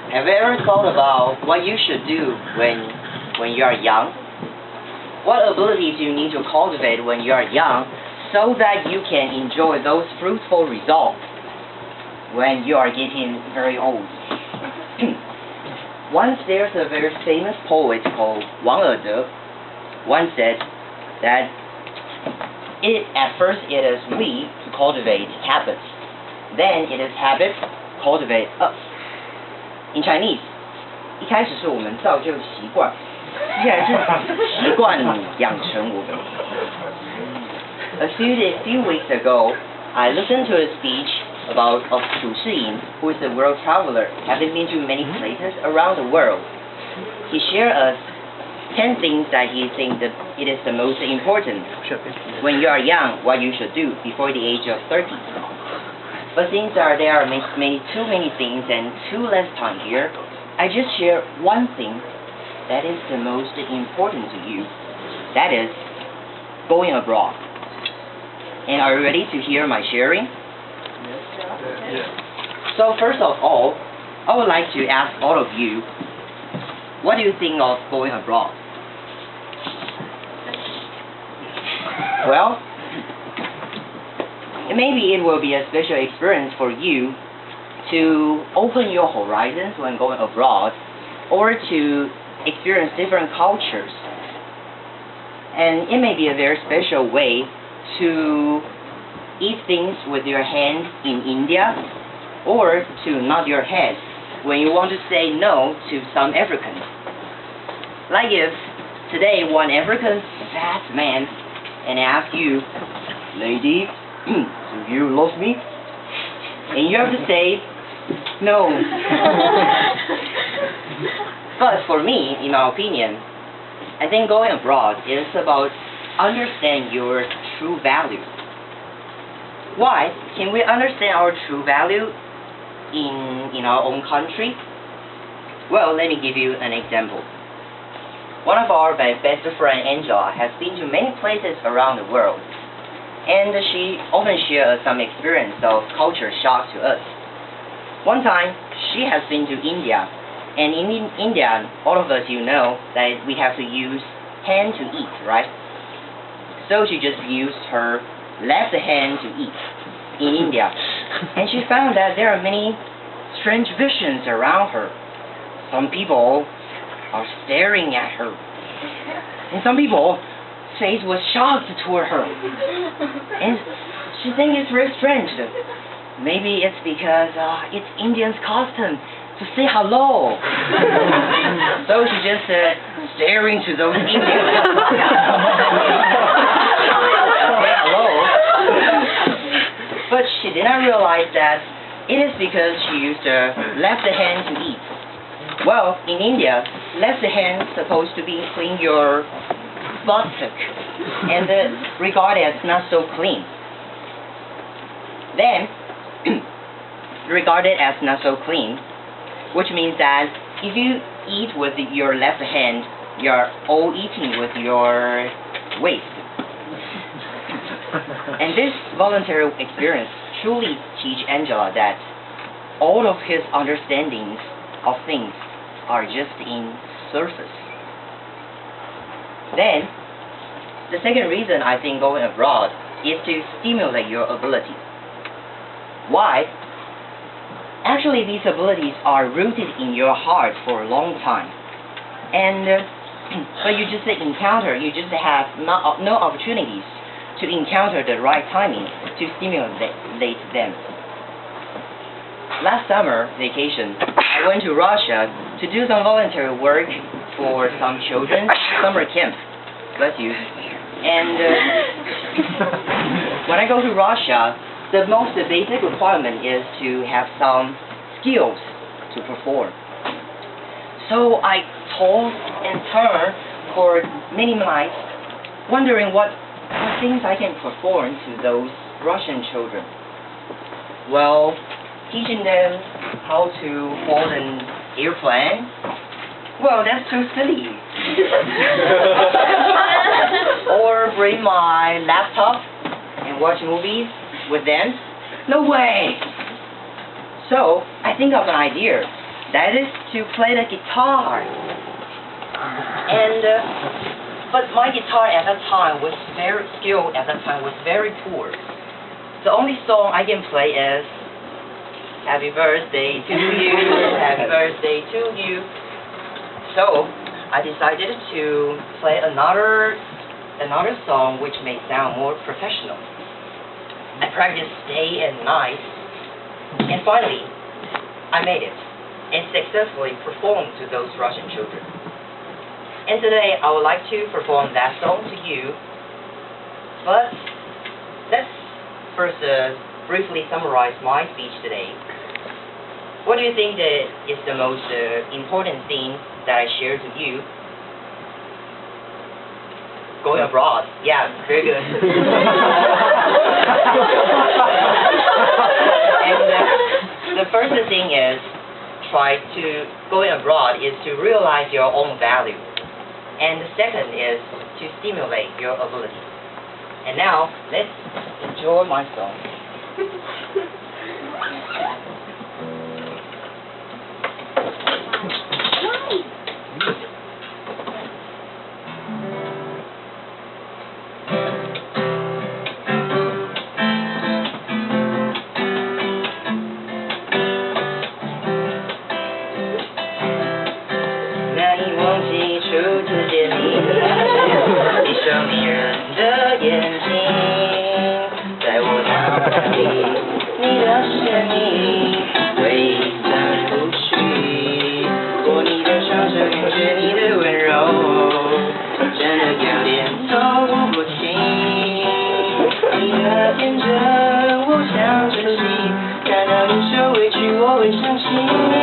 Have you ever thought about what you should do when you are young? What abilities you need to cultivate when you are young so that you can enjoy those fruitful results when you are getting very old? Once there's a very famous poet called Wang Ede. Once said that at first it is we to cultivate habits, then it is habits cultivate us. In Chinese, 一开始是我们造就习惯，接下来是习惯养成我们。A few weeks ago, I listened to a speech of Chu Shiying, who is a world traveler, having been to many places around the world. He shared us 10 things that he thinks that it is the most important when you are young, what you should do before the age of 30. But since there are too many things and too less time here, I just share one thing that is the most important to you. That is going abroad. And are you ready to hear my sharing? Yes. So first of all, I would like to ask all of you, what do you think of going abroad? Well, maybe it will be a special experience for you to open your horizons when going abroad, or to experience different cultures. And it may be a very special way to eat things with your hand in India, or to nod your head when you want to say no to some Africans. Like if today one African fat man and ask you, "Lady, do you love me?" And you have to say, "No." But for me, in my opinion, I think going abroad is about understanding your true value. Why? Can we understand our true value in our own country? Well, let me give you an example. One of our best friend, Angela, has been to many places around the world, and she often shares some experience of culture shock to us. One time, she has been to India, and in India, all of us, you know that we have to use hand to eat, right? So she just used her left hand to eat in India, and she found that there are many strange visions around her. Some people are staring at her, and some people face was shocked toward her, and she thinks it's very strange. Maybe it's because it's Indians' custom to say hello. So she just staring to those Indians. Say hello. But she did not realize that it is because she used her left hand to eat. Well, in India, left hand is supposed to be clean your buttock, and regarded as not so clean. Then, regarded as not so clean, which means that if you eat with your left hand, you're all eating with your waist. And this voluntary experience truly teach Angela that all of his understandings of things are just in surface. Then, the second reason I think going abroad is to stimulate your ability. Why? Actually, these abilities are rooted in your heart for a long time, and but you just have no opportunities to encounter the right timing to stimulate them. Last summer vacation, I went to Russia to do some voluntary work for some children's summer camp. Bless you. And when I go to Russia, the most basic requirement is to have some skills to perform. So I tossed and turned for many nights, wondering what things I can perform to those Russian children. Well, teaching them how to hold an airplane, well, that's too silly. Or bring my laptop and watch movies with them? No way! So, I think of an idea. That is to play the guitar. And but my guitar at that time was very poor. The only song I can play is Happy Birthday to you, Happy Birthday to you. So I decided to play another song which may sound more professional. I practiced day and night, and finally I made it and successfully performed to those Russian children. And today I would like to perform that song to you, but let's first briefly summarize my speech today. What do you think that is the most important thing that I shared with you? Going abroad. Yeah, very good. And the first thing is, going abroad is to realize your own value. And the second is to stimulate your ability. And now, let's enjoy my song.你生迷人的眼睛，在我脑海里，你的身影挥散不去。过你的双手，感觉你的温柔，真的有点透不清。你的天真，我想珍惜，看到你受委屈，我会伤心。